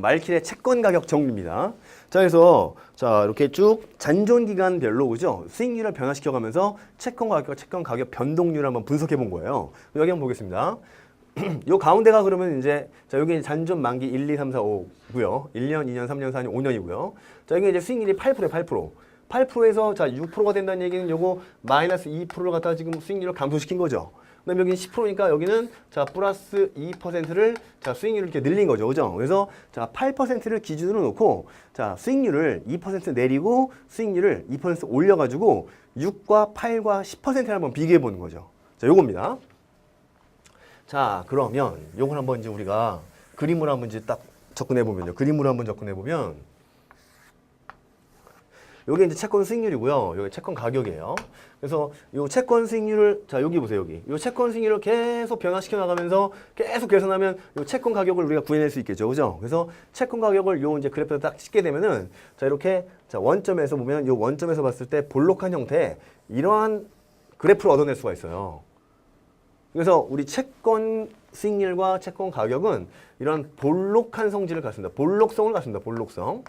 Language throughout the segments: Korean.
말킬의 채권 가격 정리입니다. 자, 그래서 자 이렇게 쭉 잔존 기간별로 그죠? 수익률을 변화시켜가면서 채권 가격과 채권 가격 변동률을 한번 분석해 본 거예요. 여기 한번 보겠습니다. 요 가운데가 그러면 이제 자 여기 잔존 만기 1, 2, 3, 4, 5고요. 1년, 2년, 3년, 4년, 5년이고요. 자 여기 이제 수익률이 8%에 8%. 8%에서 자 6%가 된다는 얘기는 요거 마이너스 2%를 갖다가 지금 수익률을 감소시킨 거죠. 그다음에 여기는 10%니까 여기는 자 플러스 2%를 자 수익률을 이렇게 늘린 거죠. 그죠? 그래서 자 8%를 기준으로 놓고 자 수익률을 2% 내리고 수익률을 2% 올려 가지고 6과 8과 10%를 한번 비교해 보는 거죠. 자, 요겁니다. 자, 그러면 요걸 한번 이제 우리가 그림으로 한번 이제 딱 접근해 보면요. 그림으로 한번 접근해 보면 요게 이제 채권 수익률이고요. 요게 채권 가격이에요. 그래서 요 채권 수익률을 자 여기 보세요. 여기 요 채권 수익률을 계속 변화시켜 나가면서 계속 계산하면 요 채권 가격을 우리가 구해낼 수 있겠죠. 그죠? 그래서 채권 가격을 요 이제 그래프에 딱 찍게 되면은 자 이렇게 자 원점에서 보면 요 원점에서 봤을 때 볼록한 형태 이러한 그래프를 얻어낼 수가 있어요. 그래서 우리 채권 수익률과 채권 가격은 이런 볼록한 성질을 갖습니다. 볼록성을 갖습니다. 볼록성.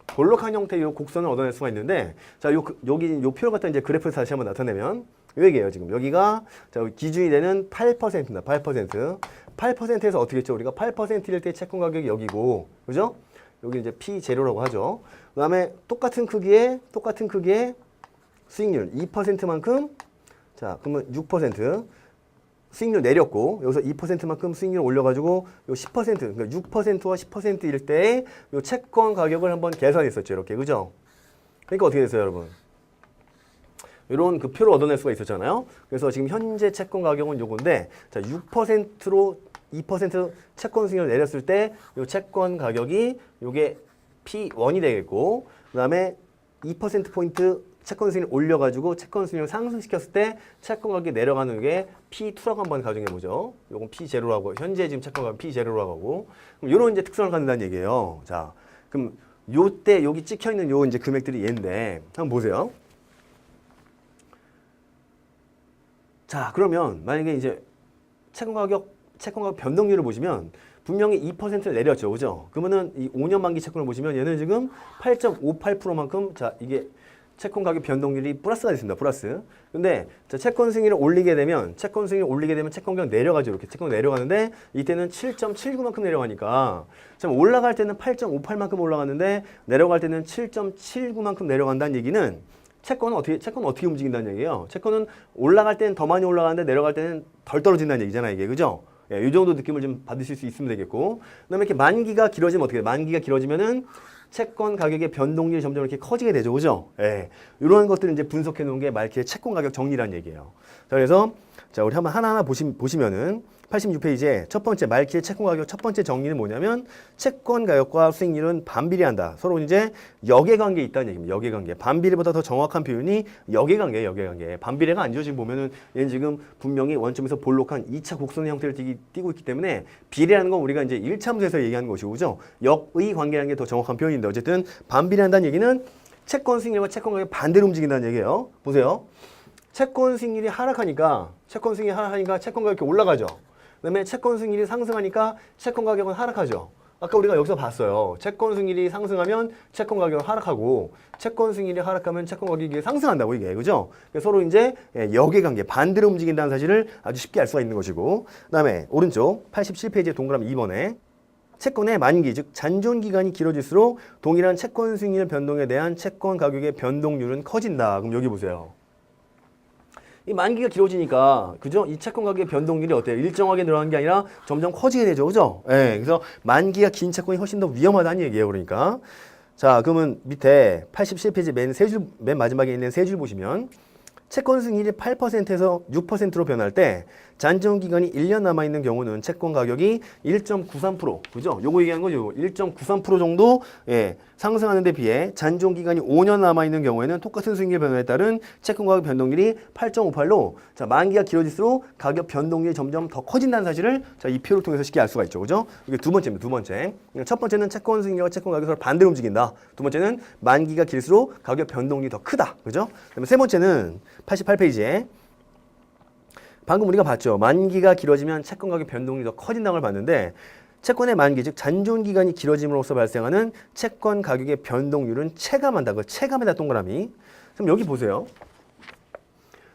볼록한 형태의 요 곡선을 얻어낼 수가 있는데, 자, 여기 요 표를 갖다 이제 그래프에서 다시 한번 나타내면, 요 얘기예요, 지금. 여기가, 자, 기준이 되는 8%입니다. 8%. 8%에서 어떻게 했죠? 우리가 8%일 때 채권 가격이 여기고, 그죠? 여기 이제 P0라고 하죠. 그 다음에 똑같은 크기의 수익률 2%만큼, 자, 그러면 6%. 수익률 내렸고 여기서 2%만큼 수익률 올려가지고 요 10% 그러니까 6%와 10%일 때 요 채권 가격을 한번 계산했었죠. 이렇게 그죠? 그러니까 어떻게 됐어요, 여러분? 이런 그 표를 얻어낼 수가 있었잖아요. 그래서 지금 현재 채권 가격은 요건데 자 6%로 2% 채권 수익률을 내렸을 때 요 채권 가격이 요게 P1이 되겠고 그다음에 2%포인트 채권 수익률 올려가지고 채권 수익률 상승시켰을 때 채권 가격이 내려가는 게 P2라고 한번 가정해보죠. 요건 P0라고 현재 지금 채권 가격 P0라고 하고 그럼 요런 이제 특성을 갖는다는 얘기예요. 자, 그럼 요때 여기 찍혀 있는 요 이제 금액들이 얘인데 한번 보세요. 자, 그러면 만약에 이제 채권 가격 변동률을 보시면 분명히 2%를 내렸죠, 그죠? 그러면은 이 5년 만기 채권을 보시면 얘는 지금 8.58%만큼 자 이게 채권 가격 변동률이 플러스가 됐습니다. 플러스. 근데 자, 채권 수익률을 올리게 되면 채권 가격 내려가죠. 이렇게 채권 내려가는데 이때는 7.79만큼 내려가니까 참 올라갈 때는 8.58만큼 올라갔는데 내려갈 때는 7.79만큼 내려간다는 얘기는 채권은 어떻게 움직인다는 얘기예요. 채권은 올라갈 때는 더 많이 올라가는데 내려갈 때는 덜 떨어진다는 얘기잖아요. 이게 그죠? 예, 이 정도 느낌을 좀 받으실 수 있으면 되겠고 그다음에 이렇게 만기가 길어지면 어떻게 돼요? 만기가 길어지면은 채권 가격의 변동률이 점점 이렇게 커지게 되죠. 그죠? 예. 이런 것들을 이제 분석해 놓은 게 말키의 채권 가격 정리라는 얘기예요. 자, 그래서 자, 우리 한번 하나하나 보시면은 86페이지에 첫 번째 말키의 채권 가격 첫 번째 정리는 뭐냐면 채권 가격과 수익률은 반비례한다. 서로 이제 역외관계에 있다는 얘기입니다. 역외관계. 반비례보다 더 정확한 표현이 역외관계예요. 역외관계. 반비례가 아니죠. 지금 보면은 얘는 지금 분명히 원점에서 볼록한 2차 곡선의 형태를 띠고 있기 때문에 비례라는 건 우리가 이제 1차함수에서 얘기하는 것이고 그죠? 역의 관계라는 게 더 정확한 표현인데 어쨌든 반비례한다는 얘기는 채권 수익률과 채권 가격이 반대로 움직인다는 얘기예요. 보세요. 채권 수익률이 하락하니까 채권 가격이 올라가죠. 그다음에 채권 수익률이 상승하니까 채권 가격은 하락하죠. 아까 우리가 여기서 봤어요. 채권 수익률이 상승하면 채권 가격은 하락하고 채권 수익률이 하락하면 채권 가격이 상승한다고 이게 그죠? 서로 이제 역외관계 반대로 움직인다는 사실을 아주 쉽게 알 수가 있는 것이고 그다음에 오른쪽 87페이지의 동그라미 2번에 채권의 만기 즉 잔존 기간이 길어질수록 동일한 채권 수익률 변동에 대한 채권 가격의 변동률은 커진다. 그럼 여기 보세요. 이 만기가 길어지니까 그죠? 이 채권 가격의 변동률이 어때요? 일정하게 늘어나는 게 아니라 점점 커지게 되죠. 그죠? 예. 그래서 만기가 긴 채권이 훨씬 더 위험하다는 얘기예요. 그러니까. 자, 그러면 밑에 87페이지 맨 마지막에 있는 세 줄 보시면 채권 수익률이 8%에서 6%로 변할 때 잔존 기간이 1년 남아 있는 경우는 채권 가격이 1.93% 그죠? 요거 얘기하는 거죠. 1.93% 정도 상승하는 데 비해 잔존 기간이 5년 남아 있는 경우에는 똑같은 수익률 변화에 따른 채권 가격 변동률이 8.58로 자, 만기가 길어질수록 가격 변동률이 점점 더 커진다는 사실을 자, 이 표를 통해서 쉽게 알 수가 있죠. 그죠? 이게 두 번째입니다. 두 번째. 첫 번째는 채권 수익률과 채권 가격이 서로 반대로 움직인다. 두 번째는 만기가 길수록 가격 변동률이 더 크다. 그죠? 그다음에 세 번째는 88페이지에 방금 우리가 봤죠. 만기가 길어지면 채권 가격 변동률이 더 커진다는 걸 봤는데 채권의 만기, 즉 잔존 기간이 길어짐으로써 발생하는 채권 가격의 변동률은 체감한다. 그 체감에다 동그라미. 그럼 여기 보세요.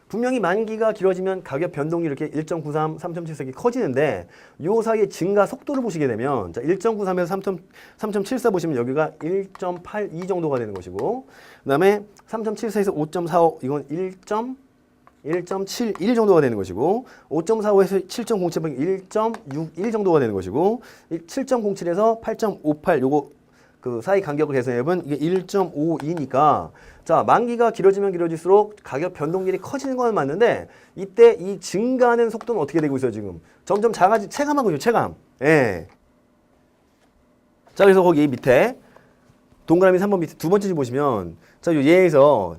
분명히 만기가 길어지면 가격 변동률이 이렇게 1.93, 3.74이 커지는데 요 사이의 증가 속도를 보시게 되면 자, 1.93에서 3.74 보시면 여기가 1.82 정도가 되는 것이고 그다음에 3.74에서 5.45 이건 1.71 정도가 되는 것이고 5.45에서 7.07 1.61 정도가 되는 것이고 7.07에서 8.58 요거 그 사이 간격을 계산해보면 이게 1.52니까 자 만기가 길어지면 길어질수록 가격 변동률이 커지는 건 맞는데 이때 이 증가하는 속도는 어떻게 되고 있어요 지금 점점 작아지 체감하고 있죠 체감. 예. 자 그래서 거기 밑에 동그라미 3번 밑에 두 번째 줄 보시면 자, 요 예에서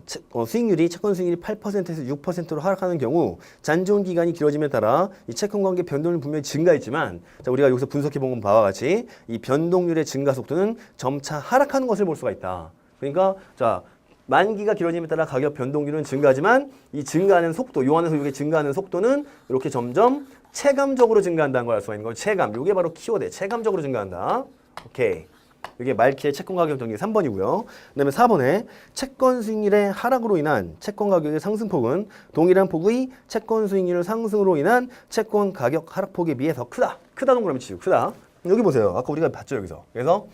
수익률이 채권 수익률이 8%에서 6%로 하락하는 경우 잔존 기간이 길어짐에 따라 이 채권 관계 변동률은 분명히 증가했지만 자, 우리가 여기서 분석해 본 바와 같이 이 변동률의 증가 속도는 점차 하락하는 것을 볼 수가 있다. 그러니까 자, 만기가 길어짐에 따라 가격 변동률은 증가하지만 이 증가하는 속도, 요 안에서 이게 증가하는 속도는 이렇게 점점 체감적으로 증가한다는 걸 알 수가 있는 거예요. 체감. 요게 바로 키워드. 체감적으로 증가한다. 오케이. 이게 말키의 채권 가격 정리 3번이고요. 그다음에 4번에 채권 수익률의 하락으로 인한 채권 가격의 상승폭은 동일한 폭의 채권 수익률 상승으로 인한 채권 가격 하락폭에 비해 더 크다. 크다 동그라미 치고 크다. 여기 보세요. 아까 우리가 봤죠 여기서. 그래서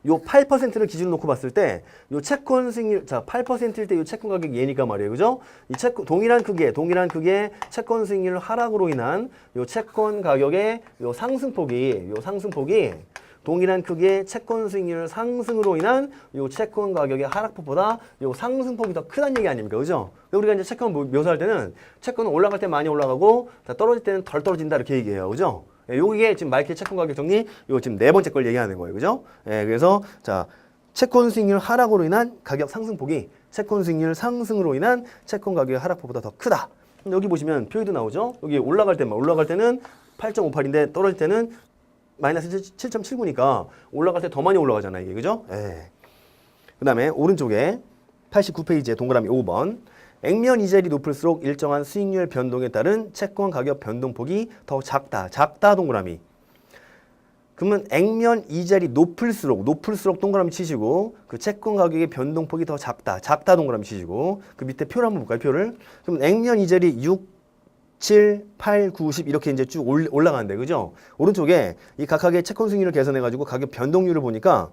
요 8%를 기준으로 놓고 봤을 때 요 채권 수익률 자 8%일 때 요 채권 가격 얘니까 말이에요. 그죠? 이 채권 동일한 크기의 채권 수익률 하락으로 인한 요 채권 가격의 요 상승폭이 동일한 크기의 채권 수익률 상승으로 인한 요 채권 가격의 하락폭보다 요 상승폭이 더 크다는 얘기 아닙니까? 그죠? 우리가 이제 채권 묘사할 때는 채권은 올라갈 때 많이 올라가고 떨어질 때는 덜 떨어진다 이렇게 얘기해요. 그죠? 예, 요게 지금 말키 채권 가격 정리 요 지금 네 번째 걸 얘기하는 거예요. 그죠? 예, 그래서 자, 채권 수익률 하락으로 인한 가격 상승폭이 채권 수익률 상승으로 인한 채권 가격의 하락폭보다 더 크다. 여기 보시면 표에도 나오죠? 여기 올라갈 때는 8.58인데 떨어질 때는 마이너스 7.79니까 올라갈 때 더 많이 올라가잖아요. 이게 그죠? 예. 그 다음에 오른쪽에 89페이지에 동그라미 5번 액면 이자율이 높을수록 일정한 수익률 변동에 따른 채권 가격 변동폭이 더 작다 동그라미. 그러면 액면 이자율이 높을수록 동그라미 치시고 그 채권 가격의 변동폭이 더 작다 동그라미 치시고 그 밑에 표를 한번 볼까요? 표를. 그럼 액면 이자율이 6 7, 8, 9, 10 이렇게 이제 쭉 올라가는데 그죠? 오른쪽에 이 각각의 채권 수익률을 계산해 가지고 가격 변동률을 보니까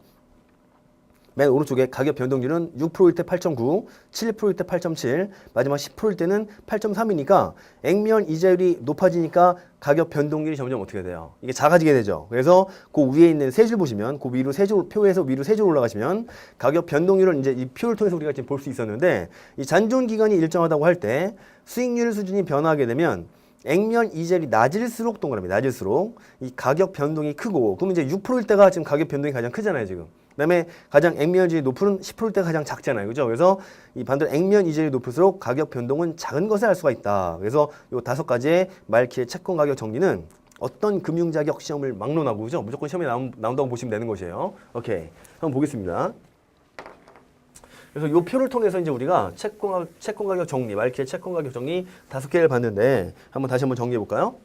맨 오른쪽에 가격 변동률은 6%일 때 8.9, 7%일 때 8.7, 마지막 10%일 때는 8.3이니까 액면 이자율이 높아지니까 가격 변동률이 점점 어떻게 돼요? 이게 작아지게 되죠. 그래서 그 위에 있는 세 줄 보시면 그 위로 세 줄, 표에서 위로 세 줄 올라가시면 가격 변동률을 이제 이 표를 통해서 우리가 지금 볼 수 있었는데 이 잔존 기간이 일정하다고 할 때 수익률 수준이 변화하게 되면 액면 이자율이 낮을수록 동그라미 낮을수록 이 가격 변동이 크고 그러면 이제 6%일 때가 지금 가격 변동이 가장 크잖아요, 지금. 그다음에 가장 액면 이자율이 높은 10%일 때가 가장 작잖아요. 그죠? 그래서 이 반대로 액면 이자율이 높을수록 가격 변동은 작은 것을 알 수가 있다. 그래서 요 5가지의 말키의 채권 가격 정리는 어떤 금융 자격 시험을 막론하고 그죠? 무조건 시험에 나온다고 보시면 되는 것이에요. 오케이. 한번 보겠습니다. 그래서 이 표를 통해서 이제 우리가 채권 가격 정리, 말키의 채권 가격 정리 5개를 봤는데 다시 한번 정리해 볼까요?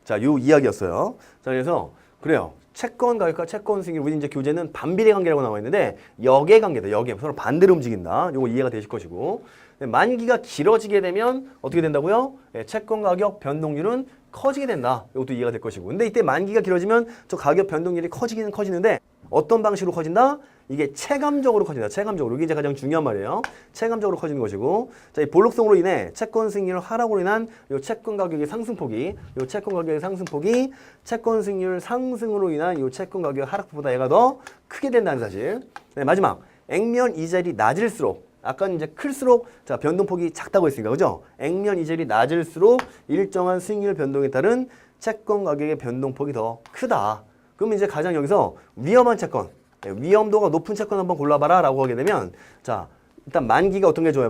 자, 요 이야기였어요. 자, 그래서 그래요. 채권 가격과 채권 수익률, 우리 이제 교재는 반비례 관계라고 나와 있는데 역의 관계다. 역의 서로 반대로 움직인다. 요거 이해가 되실 것이고 만기가 길어지게 되면 어떻게 된다고요? 예, 채권 가격 변동률은 커지게 된다. 이것도 이해가 될 것이고. 근데 이때 만기가 길어지면 저 가격 변동률이 커지기는 커지는데 어떤 방식으로 커진다? 이게 체감적으로 커진다. 체감적으로. 이게 이제 가장 중요한 말이에요. 체감적으로 커지는 것이고. 자, 이 볼록성으로 인해 채권 수익률 하락으로 인한 요 채권 가격의 상승폭이 채권 수익률 상승으로 인한 요 채권 가격 하락폭보다 얘가 더 크게 된다는 사실. 네, 마지막. 액면 이자율이 낮을수록 아까 이제 클수록 자, 변동폭이 작다고 했으니까. 그죠? 액면 이자율이 낮을수록 일정한 수익률 변동에 따른 채권 가격의 변동폭이 더 크다. 그러면 이제 가장 여기서 위험한 채권, 위험도가 높은 채권 한번 골라봐라 라고 하게 되면 자, 일단 만기가 어떤 게 좋아요?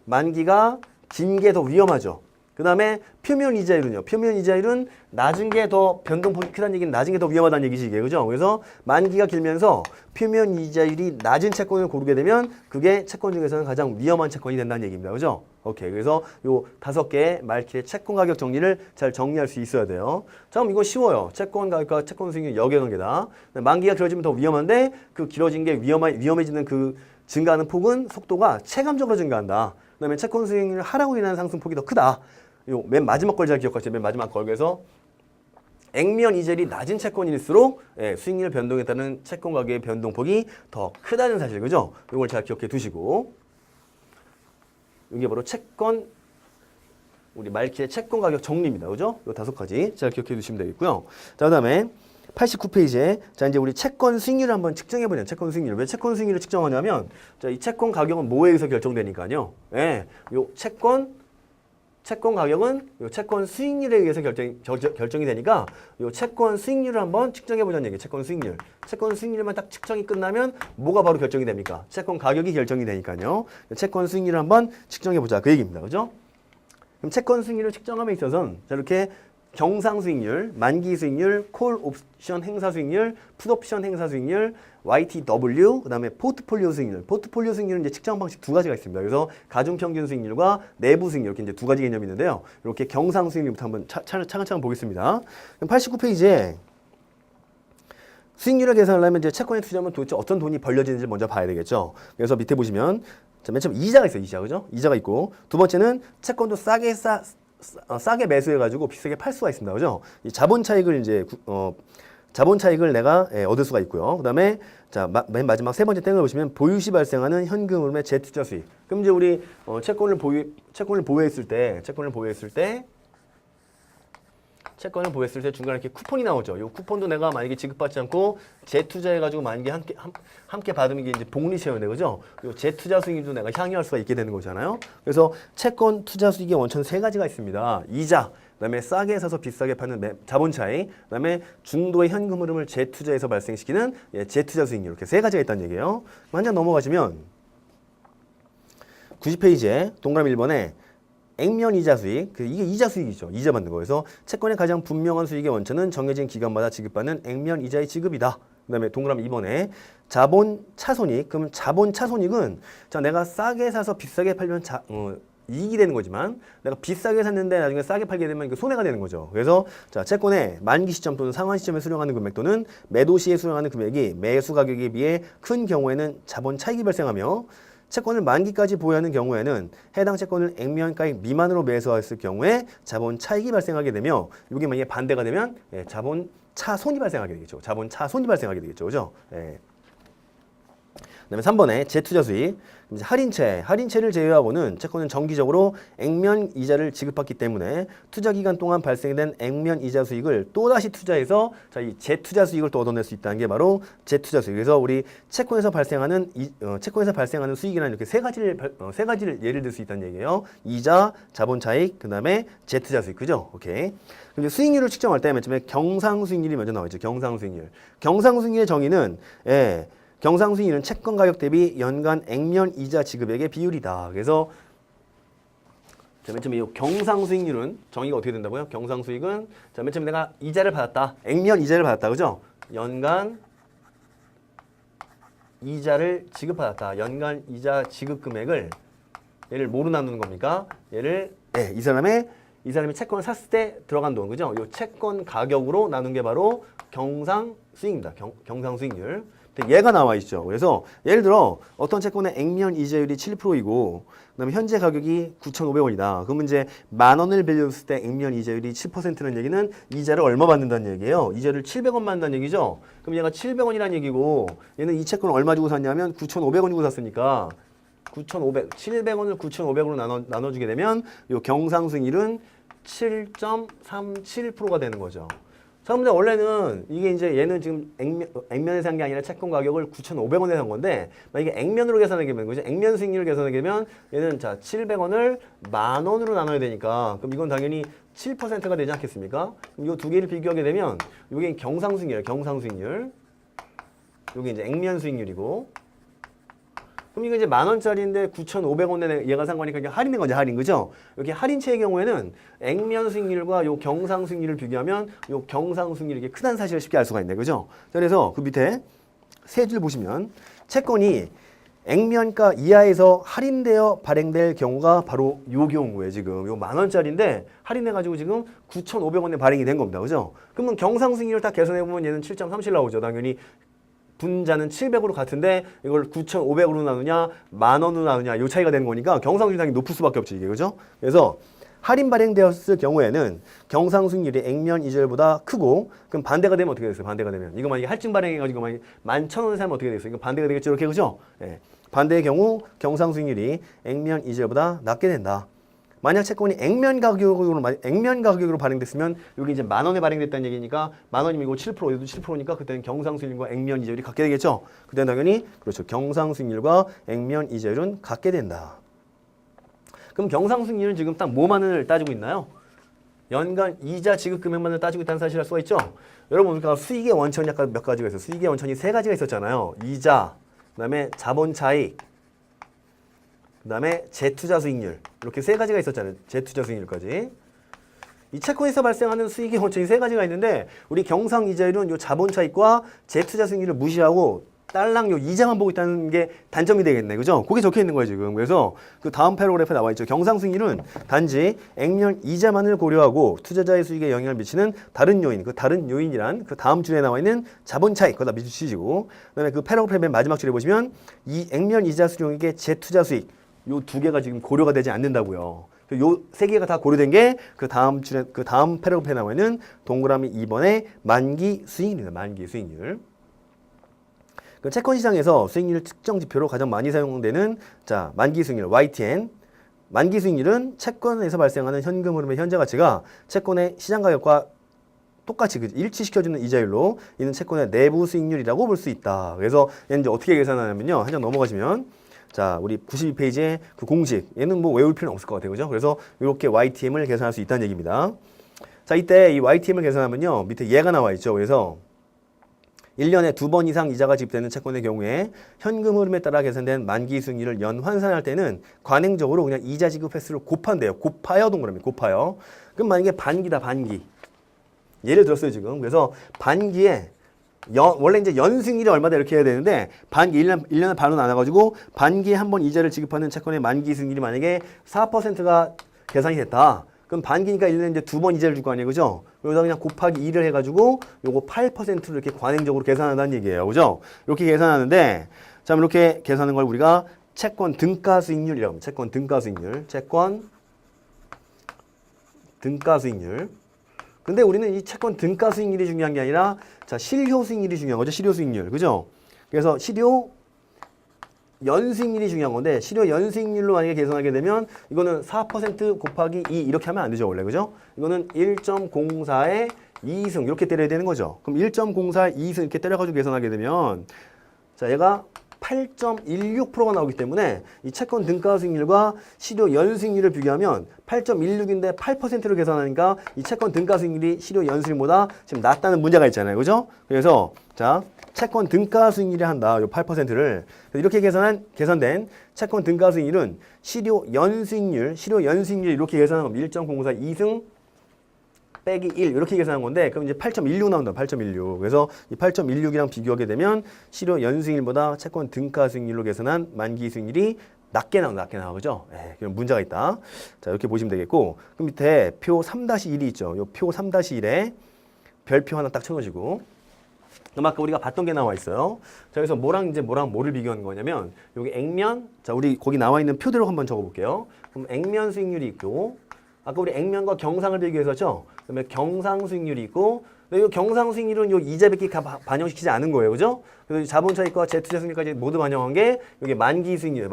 만기가 긴 게 더 위험하죠. 그 다음에 표면 이자율은요. 표면 이자율은 낮은 게 더 변동폭이 크다는 얘기는 낮은 게 더 위험하다는 얘기지 이게 그죠? 그래서 만기가 길면서 표면 이자율이 낮은 채권을 고르게 되면 그게 채권 중에서는 가장 위험한 채권이 된다는 얘기입니다. 그죠? 오케이. 그래서 요 5개의 말킬의 채권 가격 정리를 잘 정리할 수 있어야 돼요. 자, 그럼 이거 쉬워요. 채권 가격과 채권 수익률 역액관계다. 만기가 길어지면 더 위험한데 그 길어진 게 위험해지는 그 증가하는 폭은 속도가 체감적으로 증가한다. 그다음에 채권 수익률 하락으로 인한 상승폭이 더 크다. 요 맨 마지막 걸 잘 기억하세요. 맨 마지막 걸. 그래서 액면 이자율이 낮은 채권일수록 수익률 변동에 따른 채권 가격의 변동폭이 더 크다는 사실. 그죠? 이걸 잘 기억해 두시고. 이게 바로 채권 우리 말키의 채권 가격 정리입니다. 그죠? 요 5가지 잘 기억해 두시면 되겠고요. 자, 그다음에 89페이지에 자 이제 우리 채권 수익률을 한번 측정해 보자. 채권 수익률. 왜 채권 수익률을 측정하냐면 자, 이 채권 가격은 뭐에 의해서 결정되니까요. 예. 요 채권 가격은 요 채권 수익률에 의해서 결정이 되니까 요 채권 수익률을 한번 측정해 보자는 얘기예요. 채권 수익률. 채권 수익률만 딱 측정이 끝나면 뭐가 바로 결정이 됩니까? 채권 가격이 결정이 되니까요. 채권 수익률을 한번 측정해 보자. 그 얘기입니다. 그죠? 그럼 채권 수익률을 측정함에 있어서는 자 이렇게 경상 수익률, 만기 수익률, 콜 옵션 행사 수익률, 풋 옵션 행사 수익률, YTW, 그다음에 포트폴리오 수익률. 포트폴리오 수익률은 이제 측정 방식 2가지가 있습니다. 그래서 가중 평균 수익률과 내부 수익률 이렇게 이제 2가지 개념이 있는데요. 이렇게 경상 수익률부터 한번 차근차근 보겠습니다. 89페이지에 수익률을 계산하려면 이제 채권에 투자하면 도대체 어떤 돈이 벌려지는지 먼저 봐야 되겠죠. 그래서 밑에 보시면 자, 맨 처음 이자가 있어요. 이자. 그죠? 이자가 있고 두 번째는 채권도 싸게 매수해가지고 비싸게 팔 수가 있습니다. 그죠? 이 자본 차익을 이제 자본 차익을 내가 얻을 수가 있고요. 그다음에 자 맨 마지막 세 번째 땡을 보시면 보유 시 발생하는 현금 흐름의 재투자 수익. 그럼 이제 우리 채권을 보유했을 때 중간에 이렇게 쿠폰이 나오죠. 이 쿠폰도 내가 만약에 지급받지 않고 재투자해가지고 만약에 함께 받으면 이게 이제 복리 채용돼, 그죠? 이 재투자 수익도 내가 향유할 수가 있게 되는 거잖아요. 그래서 채권 투자 수익의 원천은 3가지가 있습니다. 이자, 그다음에 싸게 사서 비싸게 파는 자본 차익, 그다음에 중도의 현금 흐름을 재투자해서 발생시키는 재투자 수익률 이렇게 3가지가 있다는 얘기예요. 한 장 넘어가시면 90페이지에 동그라미 1번에 액면 이자 수익, 이게 이자 수익이죠. 이자 받는 거에서 채권의 가장 분명한 수익의 원천은 정해진 기간마다 지급받는 액면 이자의 지급이다. 그 다음에 동그라미 2번에 자본 차손익. 그럼 자본 차손익은 자 내가 싸게 사서 비싸게 팔면 이익이 되는 거지만 내가 비싸게 샀는데 나중에 싸게 팔게 되면 이게 손해가 되는 거죠. 그래서 자 채권의 만기 시점 또는 상환 시점에 수령하는 금액 또는 매도 시에 수령하는 금액이 매수 가격에 비해 큰 경우에는 자본 차익이 발생하며 채권을 만기까지 보유하는 경우에는 해당 채권을 액면가액 미만으로 매수했을 경우에 자본 차익이 발생하게 되며 이게 만약에 반대가 되면 자본 차손이 발생하게 되겠죠. 자본 차손이 발생하게 되겠죠. 그죠? 그다음에 3번에 재투자 수익. 이제 할인채를 제외하고는 채권은 정기적으로 액면 이자를 지급받기 때문에 투자 기간 동안 발생된 액면 이자 수익을 또다시 투자해서 자, 이 재투자 수익을 또 얻어낼 수 있다는 게 바로 재투자 수익. 그래서 우리 채권에서 발생하는 수익이라는 이렇게 세 가지를 예를 들 수 있다는 얘기예요. 이자, 자본 차익, 그다음에 재투자 수익. 그죠? 오케이. 그럼 수익률을 측정할 때 맨 처음에 경상 수익률이 먼저 나와 있죠. 경상 수익률. 경상 수익률의 정의는 경상 수익률은 채권 가격 대비 연간 액면 이자 지급액의 비율이다. 그래서 맨 처음에 이 경상 수익률은 정의가 어떻게 된다고요? 경상 수익은 자, 맨 처음에 내가 이자를 받았다. 액면 이자를 받았다. 그죠? 연간 이자를 지급받았다. 연간 이자 지급 금액을 얘를 뭐로 나누는 겁니까? 얘를 이 사람이 채권을 샀을 때 들어간 돈. 그죠? 이 채권 가격으로 나눈 게 바로 경상 수익입니다. 경상 수익률. 얘가 나와 있죠. 그래서 예를 들어 어떤 채권의 액면 이자율이 7%이고 그다음에 현재 가격이 9,500원이다. 그러면 이제 10,000원을 빌렸을 때 액면 이자율이 7%라는 얘기는 이자를 얼마 받는다는 얘기예요. 이자를 700원 받는다는 얘기죠. 그럼 얘가 700원이라는 얘기고 얘는 이 채권을 얼마 주고 샀냐면 9,500원 주고 샀으니까 700원을 9,500원으로 나눠주게 되면 이 경상수익률은 7.37%가 되는 거죠. 자, 근데 원래는 이게 이제 얘는 지금 액면에 산 게 아니라 채권 가격을 9,500원에 산 건데 만약에 액면으로 계산하게 되면 그죠? 액면 수익률을 계산하게 되면 얘는 자 700원을 10,000원으로 나눠야 되니까 그럼 이건 당연히 7%가 되지 않겠습니까? 그럼 이 두 개를 비교하게 되면 이게 경상수익률이에요. 경상수익률. 이게 이제 액면 수익률이고 그럼 이거 이제 10,000원짜리인데 9,500원에 얘가 산 거니까 이게 할인된 거죠, 할인. 그죠? 여기 할인채의 경우에는 액면 수익률과 요 경상 수익률을 비교하면 요 경상 수익률이 이게 크다는 사실을 쉽게 알 수가 있네. 그죠? 자, 그래서 그 밑에 세 줄 보시면 채권이 액면가 이하에서 할인되어 발행될 경우가 바로 요 경우에 지금 요 10,000원짜리인데 할인해가지고 지금 9,500원에 발행이 된 겁니다. 그죠? 그러면 경상 수익률을 딱 계산해보면 얘는 7.37 나오죠. 당연히 분자는 700으로 같은데 이걸 9,500으로 나누냐 10,000원으로 나누냐 요 차이가 되는 거니까 경상수익률이 당연히 높을 수밖에 없지 이게. 그죠? 그래서 할인 발행되었을 경우에는 경상수익률이 액면 이자율보다 크고 그럼 반대가 되면 어떻게 되겠어요? 반대가 되면 이거 만약에 할증 발행해가지고 만약에 11,000원에 사면 어떻게 되겠어요? 이거 반대가 되겠죠 이렇게. 그죠? 예. 반대의 경우 경상수익률이 액면 이자율보다 낮게 된다. 만약 채권이 액면 가격으로 발행됐으면 여기 이제 10,000원에 발행됐다는 얘기니까 10,000원이고 7% 얘도 7%니까 그때는 경상수익률과 액면 이자율이 같게 되겠죠. 그때는 당연히 그렇죠. 경상수익률과 액면 이자율은 같게 된다. 그럼 경상수익률은 지금 딱 뭐만을 따지고 있나요? 연간 이자 지급 금액만을 따지고 있다는 사실을 알 수가 있죠. 여러분 우리가 수익의 원천이 아까 몇 가지가 있어요. 수익의 원천이 세 가지가 있었잖아요. 이자, 그다음에 자본 차익, 그다음에 재투자 수익률 이렇게 세 가지가 있었잖아요. 재투자 수익률까지. 이 채권에서 발생하는 수익의 원천이 세 가지가 있는데 우리 경상 이자율은 요 자본 차익과 재투자 수익률을 무시하고 딸랑 요 이자만 보고 있다는 게 단점이 되겠네. 그죠? 그게 적혀 있는 거예요, 지금. 그래서 그 다음 패러그래프에 나와 있죠. 경상 수익률은 단지 액면 이자만을 고려하고 투자자의 수익에 영향을 미치는 다른 요인, 그 다른 요인이란 그 다음 줄에 나와 있는 자본 차익, 거기다 미치시고 그다음에 그 패러그래프 맨 마지막 줄에 보시면 이 액면 이자 수령액의 재투자 수익 요 두 개가 지금 고려가 되지 않는다고요. 요 세 개가 다 고려된 게 그 다음 줄에 그 다음 패러그래프에 나와 있는 동그라미 2번의 만기 수익률입니다. 만기 수익률. 그 채권 시장에서 수익률 측정 지표로 가장 많이 사용되는 자 만기 수익률 YTN. 만기 수익률은 채권에서 발생하는 현금 흐름의 현재 가치가 채권의 시장 가격과 똑같이 일치시켜주는 이자율로 이는 채권의 내부 수익률이라고 볼 수 있다. 그래서 얘는 이제 어떻게 계산하냐면요. 한 장 넘어가시면 자 우리 92페이지에 그 공식 얘는 뭐 외울 필요는 없을 것 같아요. 그죠? 그래서 이렇게 YTM을 계산할 수 있다는 얘기입니다. 자 이때 이 YTM을 계산하면요. 밑에 얘가 나와 있죠. 그래서 1년에 2번 이상 이자가 지급되는 채권의 경우에 현금 흐름에 따라 계산된 만기 수익률을 연환산할 때는 관행적으로 그냥 이자 지급 횟수를 곱한대요. 곱하여 동그라미 곱하여. 그럼 만약에 반기다 반기. 예를 들었어요 지금. 그래서 반기에 원래 이제 연수익률이 얼마다 이렇게 해야 되는데 반기 1년에 반으로 나눠가지고 반기에 한 번 이자를 지급하는 채권의 만기 수익률이 만약에 4%가 계산이 됐다. 그럼 반기니까 1년에 이제 2번 이자를 줄 거 아니에요. 그죠? 여기다 그냥 곱하기 2를 해가지고 요거 8%로 이렇게 관행적으로 계산한다는 얘기예요. 그죠? 이렇게 계산하는데 자, 이렇게 계산하는 걸 우리가 채권 등가 수익률이라고 합니다. 채권 등가 수익률. 채권 등가 수익률. 근데 우리는 이 채권 등가 수익률이 중요한 게 아니라 자, 실효 수익률이 중요한 거죠. 실효 수익률. 그죠? 그래서 실효 연수익률이 중요한 건데 실효 연수익률로 만약에 계산하게 되면 이거는 4% 곱하기 2 이렇게 하면 안 되죠. 원래. 그죠? 이거는 1.04의 2승 이렇게 때려야 되는 거죠. 그럼 1.04의 2승 이렇게 때려가지고 계산하게 되면 자, 얘가 8.16%가 나오기 때문에 이 채권 등가 수익률과 실효 연수익률을 비교하면 8.16인데 8%로 계산하니까 이 채권 등가 수익률이 실효 연수익률보다 지금 낮다는 문제가 있잖아요. 그죠? 그래서 자, 채권 등가 수익률이 한다. 요 8%를 이렇게 계산된 채권 등가 수익률은 실효 연수익률 이렇게 계산하면 1.04 2승 빼기 1 이렇게 계산한 건데 그럼 이제 8.16 나온다. 8.16. 그래서 이 8.16이랑 비교하게 되면 실효 연수익률보다 채권 등가 수익률로 계산한 만기 수익률이 낮게 나와. 그죠? 그럼 문제가 있다. 자, 이렇게 보시면 되겠고 그럼 밑에 표 3-1이 있죠. 요 표 3-1에 별표 하나 딱 쳐놓으시고 그럼 아까 우리가 봤던 게 나와 있어요. 자, 그래서 뭐랑 뭐를 비교하는 거냐면 여기 액면, 자, 우리 거기 나와 있는 표대로 한번 적어볼게요. 그럼 액면 수익률이 있고 아까 우리 액면과 경상을 비교했었죠. 그다음에 경상 수익률이 있고 근데 이 경상 수익률은 요 이자백기 반영시키지 않은 거예요. 그죠? 그래서 자본 차익과 재투자 수익률까지 모두 반영한 게 여기 만기 수익률.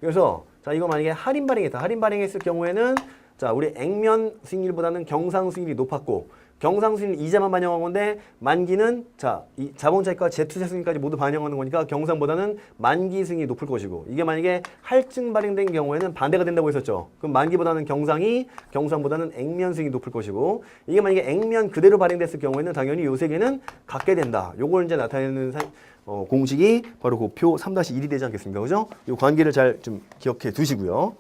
그래서 자, 이거 만약에 할인 발행했을 경우에는 자, 우리 액면 수익률보다는 경상 수익률이 높았고 경상수익률 이자만 반영한 건데 만기는 자, 이 자본차익과 재투자 수익까지 모두 반영하는 거니까 경상보다는 만기 수익이 높을 것이고 이게 만약에 할증 발행된 경우에는 반대가 된다고 했었죠. 그럼 만기보다는 경상보다는 액면 수익이 높을 것이고 이게 만약에 액면 그대로 발행됐을 경우에는 당연히 요 세 개는 같게 된다. 요걸 이제 나타내는 공식이 바로 그 표 3-1이 되지 않겠습니까? 그죠? 이 관계를 잘 좀 기억해 두시고요.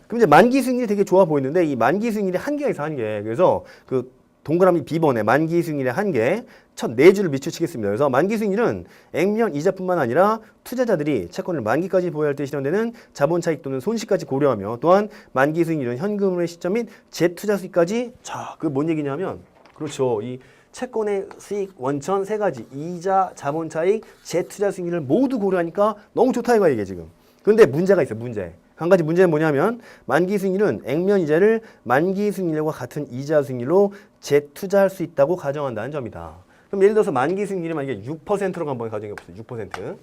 그럼 이제 만기 수익률이 되게 좋아 보이는데 이 만기 수익률이 한계가 있어, 한계. 그래서 그 동그라미 B번에 만기 수익률의 한계 첫 네 줄을 비추치겠습니다. 그래서 만기 수익률은 액면 이자뿐만 아니라 투자자들이 채권을 만기까지 보유할 때 실현되는 자본 차익 또는 손실까지 고려하며 또한 만기 수익률은 현금의 시점 및 재투자 수익까지 자, 그 뭔 얘기냐면 그렇죠. 이 채권의 수익 원천 세 가지 이자, 자본 차익, 재투자 수익률을 모두 고려하니까 너무 좋다 이거야 이게 지금. 근데 문제가 있어요. 문제. 한 가지 문제는 뭐냐면 만기 수익률은 액면 이자를 만기 수익률과 같은 이자 수익률로 재투자할 수 있다고 가정한다는 점이다. 그럼 예를 들어서 만기 수익률이 만약에 6%로 한번 가정해 봅시다. 6%.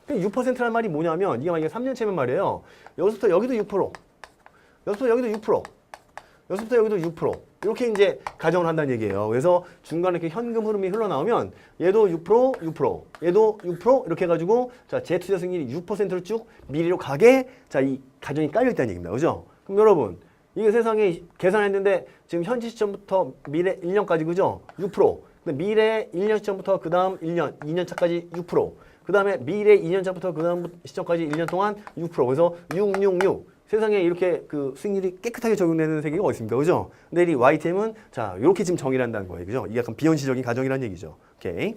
6%라는 말이 뭐냐면 이게 만약에 3년치면 말이에요. 여기서부터 여기도 6%, 여기서부터 여기도 6%, 여기서부터 여기도 6%. 이렇게 이제 가정을 한다는 얘기예요. 그래서 중간에 이렇게 현금 흐름이 흘러나오면 얘도 6%, 얘도 6% 이렇게 해가지고 자, 재투자 수익률이 6%로 쭉 미래로 가게 자, 이 가정이 깔려 있다는 얘기입니다. 그죠? 그럼 여러분 이게 세상에 계산했는데 지금 현재 시점부터 미래 1년까지 그죠? 6%. 근데 미래 1년 시점부터 그 다음 1년, 2년 차까지 6%. 그 다음에 미래 2년 차부터 그 다음 시점까지 1년 동안 6%. 그래서 6. 세상에 이렇게 그 수익률이 깨끗하게 적용되는 세계가 어디 있습니까? 그죠? 근데 이 YTM은 자, 이렇게 지금 정의를 한다는 거예요. 그죠? 이게 약간 비현실적인 가정이라는 얘기죠. 오케이.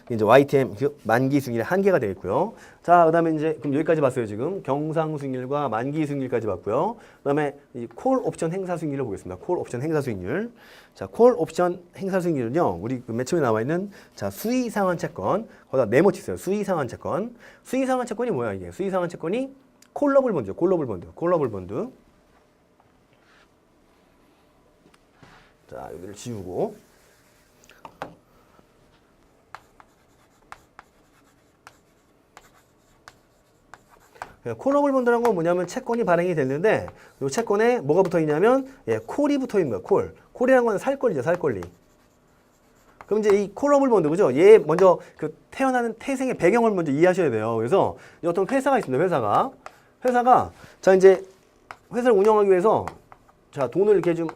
이제 YTM 만기 수익률의 한계가 되겠고요. 자, 그다음에 이제 그럼 여기까지 봤어요. 지금 경상 수익률과 만기 수익률까지 봤고요. 그다음에 이 콜 옵션 행사 수익률을 보겠습니다. 콜 옵션 행사 수익률. 자, 콜 옵션 행사 수익률은요. 우리 그 맨 처음에 나와 있는 자, 수의 상환 채권. 거기다 네모치 있어요. 수의 상환 채권. 수의 상환 채권이 뭐야, 이게? 수의 상환 채권이 콜러블 본드죠. 콜러블 본드. 자, 여기를 지우고. 콜러블 본드라는 건 뭐냐면 채권이 발행이 됐는데 이 채권에 뭐가 붙어 있냐면 콜이 붙어 있는 거야. 콜. 콜이라는 건 살 권리죠. 살 권리. 그럼 이제 이 콜러블 본드 그죠? 얘 먼저 그 태어나는 태생의 배경을 먼저 이해하셔야 돼요. 그래서 어떤 회사가 있습니다. 회사가 자 이제 회사를 운영하기 위해서 자 돈을 이렇게 좀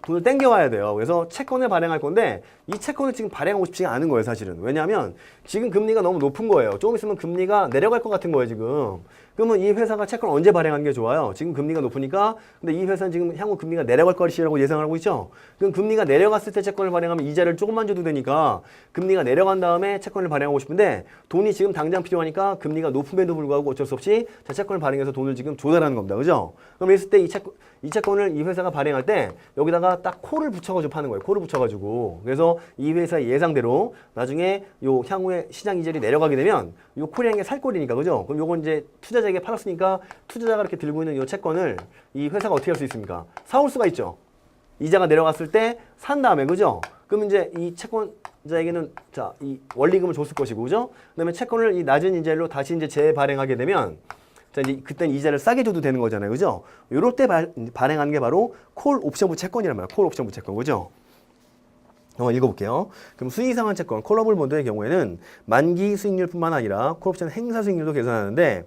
돈을 땡겨와야 돼요. 그래서 채권을 발행할 건데 이 채권을 지금 발행하고 싶지 않은 거예요, 사실은. 왜냐하면 지금 금리가 너무 높은 거예요. 조금 있으면 금리가 내려갈 것 같은 거예요, 지금. 그러면 이 회사가 채권을 언제 발행하는 게 좋아요? 지금 금리가 높으니까. 근데 이 회사는 지금 향후 금리가 내려갈 것이라고 예상하고 있죠. 그럼 금리가 내려갔을 때 채권을 발행하면 이자를 조금만 줘도 되니까 금리가 내려간 다음에 채권을 발행하고 싶은데 돈이 지금 당장 필요하니까 금리가 높음에도 불구하고 어쩔 수 없이 채권을 발행해서 돈을 지금 조달하는 겁니다. 그죠? 그럼 있을 때 이 채권을 이 회사가 발행할 때 여기다가 딱 콜을 붙여가지고 파는 거예요. 콜을 붙여가지고. 그래서 이 회사의 예상대로 나중에 요 향후에 시장 이자율이 내려가게 되면 요 콜이라는 게 살콜이니까 그죠? 그럼 요건 이제 투자자에게 팔았으니까 투자자가 이렇게 들고 있는 요 채권을 이 회사가 어떻게 할 수 있습니까? 사올 수가 있죠. 이자가 내려갔을 때 산 다음에 그죠? 그럼 이제 이 채권자에게는 자, 이 원리금을 줬을 것이고 그죠? 그다음에 채권을 이 낮은 이자율로 다시 이제 재발행하게 되면 자, 이제 그때는 이자를 싸게 줘도 되는 거잖아요. 그죠? 요럴 때 발행하는 게 바로 콜 옵션부 채권이란 말이에요. 콜 옵션부 채권. 그죠? 한번 읽어볼게요. 그럼 수의상환 채권, 콜러블 본드의 경우에는 만기 수익률뿐만 아니라 콜옵션 행사 수익률도 계산하는데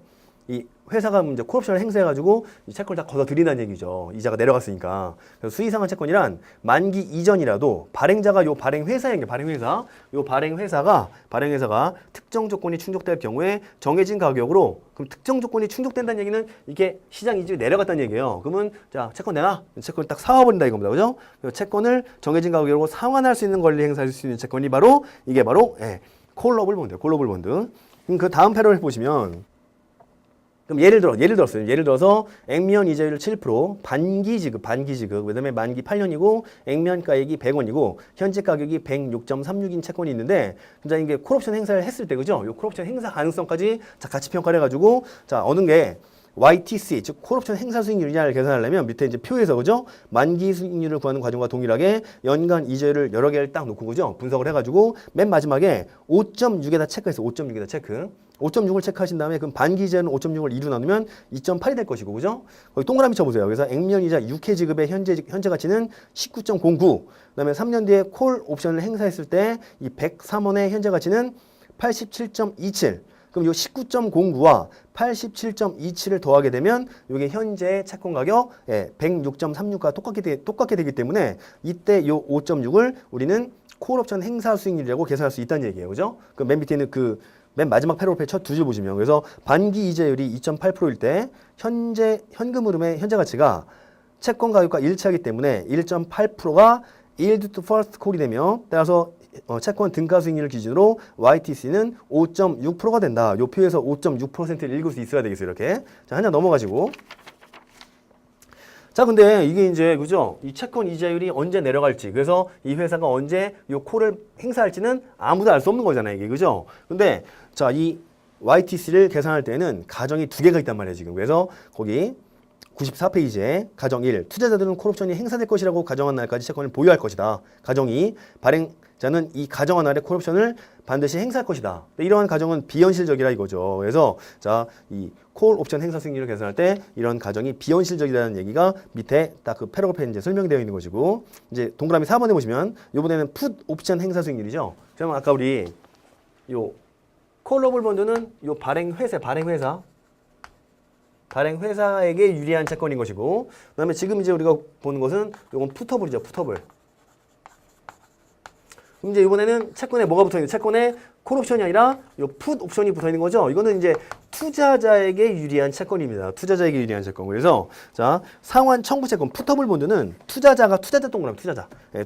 이 회사가 이제 콜옵션을 행사해가지고 이 채권을 다 걷어들인다는 얘기죠. 이자가 내려갔으니까. 그래서 수의상환 채권이란 만기 이전이라도 발행자가 요 발행회사인 게 발행회사, 요 발행회사가 특정 조건이 충족될 경우에 정해진 가격으로 그럼 특정 조건이 충족된다는 얘기는 이게 시장 이익이 내려갔다는 얘기예요. 그러면 자 채권 내놔, 채권을 딱 사와버린다 이겁니다, 그죠? 채권을 정해진 가격으로 상환할 수 있는 권리 행사할 수 있는 채권이 바로 이게 바로 콜러블 본드예요. 콜러블 본드. 그럼 그 다음 패러를 보시면. 그럼 예를 들어서 액면 이자율 7%, 반기 지급, 그다음에 만기 8년이고 액면가액이 100원이고 현재 가격이 106.36인 채권이 있는데 진짜 이게 콜옵션 행사를 했을 때 그죠? 요 콜옵션 행사 가능성까지 자 같이 평가를 해가지고 자 어느 게 YTC, 즉 콜옵션 행사 수익률이냐를 계산하려면 밑에 이제 표에서 그죠? 만기 수익률을 구하는 과정과 동일하게 연간 이자율을 여러 개를 딱 놓고 그죠? 분석을 해가지고 맨 마지막에 5.6에다 체크했어. 5.6에다 체크. 5.6을 체크하신 다음에 그럼 반기 이자는 5.6을 2로 나누면 2.8이 될 것이고 그죠? 거기 동그라미 쳐보세요. 그래서 액면 이자 6회 지급의 현재 가치는 19.09. 그다음에 3년 뒤에 콜 옵션을 행사했을 때 이 103원의 현재 가치는 87.27. 그럼 이 19.09와 87.27을 더하게 되면 이게 현재 채권 가격 106.36과 똑같게 되기 때문에 이때 이 5.6을 우리는 콜옵션 행사 수익률이라고 계산할 수 있다는 얘기예요. 그죠? 그 맨 밑에 있는 그 맨 마지막 패러그래프의 첫 두 줄 보시면 그래서 반기 이자율이 2.8%일 때 현재 현금 흐름의 현재 가치가 채권 가격과 일치하기 때문에 1.8%가 yield to first call이 되며 따라서 채권 등가 수익률을 기준으로 YTC는 5.6%가 된다. 요 표에서 5.6%를 읽을 수 있어야 되겠어요. 이렇게. 자, 한 장 넘어가지고. 자, 근데 이게 이제 그죠? 이 채권 이자율이 언제 내려갈지, 그래서 이 회사가 언제 요 콜을 행사할지는 아무도 알 수 없는 거잖아요, 이게 그죠? 근데 자, 이 YTC를 계산할 때는 가정이 두 개가 있단 말이에요, 지금. 그래서 거기 94페이지에 가정 1, 투자자들은 콜옵션이 행사될 것이라고 가정한 날까지 채권을 보유할 것이다. 가정 2, 발행자는 이 가정한 날에 콜옵션을 반드시 행사할 것이다. 이러한 가정은 비현실적이라 이거죠. 그래서 자, 이 콜옵션 행사 수익률을 계산할 때 이런 가정이 비현실적이라는 얘기가 밑에 딱 그 패러그래프에 이제 설명되어 있는 것이고, 이제 동그라미 4번에 보시면 이번에는 풋옵션 행사 수익률이죠. 그러면 아까 우리 요 콜러블 본드는 요 발행회사에게 유리한 채권인 것이고, 그다음에 지금 이제 우리가 보는 것은 요건 풋허블이죠. 풋허블. 그럼 이제 이번에는 채권에 뭐가 붙어 있는? 채권에 콜옵션이 아니라 요 풋옵션이 붙어 있는 거죠. 이거는 이제 투자자에게 유리한 채권입니다. 투자자에게 유리한 채권. 그래서 자, 상환 청구 채권 풋허블 본드는 투자자 동그라미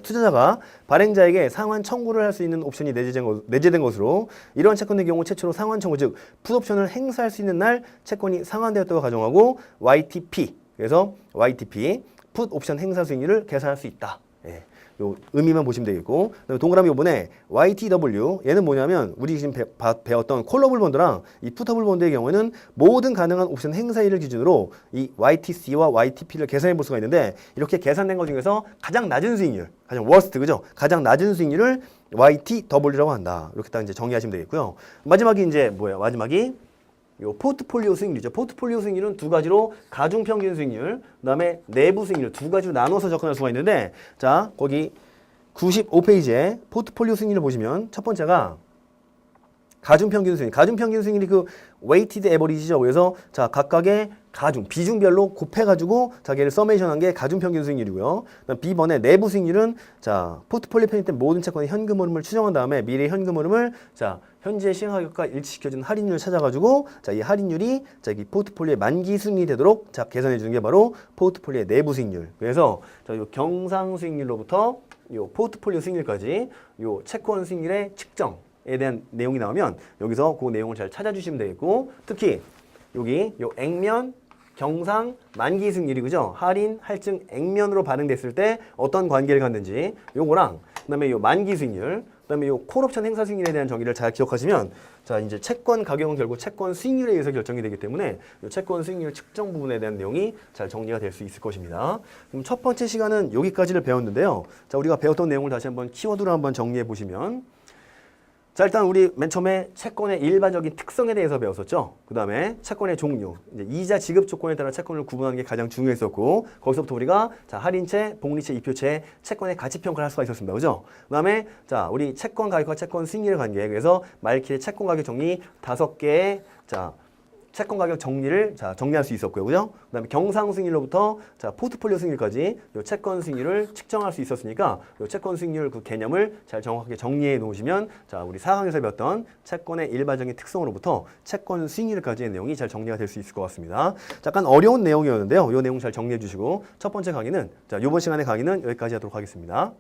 투자자가 발행자에게 상환 청구를 할 수 있는 옵션이 내재된 것으로 이러한 채권의 경우 최초로 상환 청구 즉 풋옵션을 행사할 수 있는 날 채권이 상환되었다고 가정하고 YTP 그래서 YTP 풋옵션 행사 수익률을 계산할 수 있다. 예. 요 의미만 보시면 되겠고, 동그라미 요번에 YTW 얘는 뭐냐면 우리 지금 배웠던 콜러블 본드랑 이 풋허블 본드의 경우에는 모든 가능한 옵션 행사일을 기준으로 이 YTC와 YTP를 계산해 볼 수가 있는데, 이렇게 계산된 것 중에서 가장 낮은 수익률, 가장 워스트 그죠? 가장 낮은 수익률을 YTW라고 한다. 이렇게 딱 이제 정리하시면 되겠고요. 마지막이 이제 뭐예요? 마지막이 요 포트폴리오 수익률이죠. 포트폴리오 수익률은 두 가지로 가중평균 수익률, 그다음에 내부 수익률 두 가지로 나눠서 접근할 수가 있는데, 자 거기 95페이지에 포트폴리오 수익률을 보시면 첫 번째가 가중평균 수익률. 가중평균 수익률이 그 weighted average죠. 그래서 자 각각의 비중별로 곱해가지고 자기를 서메이션한 게 가중평균 수익률이고요. 그다음 B번의 내부 수익률은 자 포트폴리오 편입 때 모든 채권의 현금 흐름을 추정한 다음에 미래 현금 흐름을 자 현재 시행 가격과 일치시켜준 할인율을 찾아가지고 자 이 할인율이 자 이 포트폴리오의 만기 수익률이 되도록 자 계산해 주는 게 바로 포트폴리오의 내부 수익률. 그래서 자 요 경상 수익률로부터 요 포트폴리오 수익률까지 요 채권 수익률의 측정에 대한 내용이 나오면 여기서 그 내용을 잘 찾아주시면 되겠고, 특히 여기 요 액면 경상 만기 수익률이 그죠? 할인 할증 액면으로 반응됐을 때 어떤 관계를 갖는지 요거랑 그다음에 요 만기 수익률, 그다음에 요 콜옵션 행사 수익률에 대한 정의를 잘 기억하시면 자 이제 채권 가격은 결국 채권 수익률에 의해서 결정이 되기 때문에 요 채권 수익률 측정 부분에 대한 내용이 잘 정리가 될 수 있을 것입니다. 그럼 첫 번째 시간은 여기까지를 배웠는데요. 자 우리가 배웠던 내용을 다시 한번 키워드로 한번 정리해 보시면, 자 일단 우리 맨 처음에 채권의 일반적인 특성에 대해서 배웠었죠. 그 다음에 채권의 종류, 이제 이자 지급 조건에 따라 채권을 구분하는 게 가장 중요했었고, 거기서부터 우리가 자 할인채, 복리채, 이표채 채권의 가치 평가를 할 수가 있었습니다. 그죠? 그 다음에 자 우리 채권 가격과 채권 수익률의 관계, 그래서 말킬의 채권 가격 정리 5개의 자 채권 가격 정리를 자 정리할 수 있었고요. 그죠? 그다음에 경상 수익률로부터 자 포트폴리오 수익률까지 요 채권 수익률을 측정할 수 있었으니까 요 채권 수익률 그 개념을 잘 정확하게 정리해 놓으시면 자 우리 4강에서 배웠던 채권의 일반적인 특성으로부터 채권 수익률까지의 내용이 잘 정리가 될 수 있을 것 같습니다. 잠깐 어려운 내용이었는데요. 요 내용 잘 정리해 주시고 첫 번째 강의는 자 요번 시간의 강의는 여기까지 하도록 하겠습니다.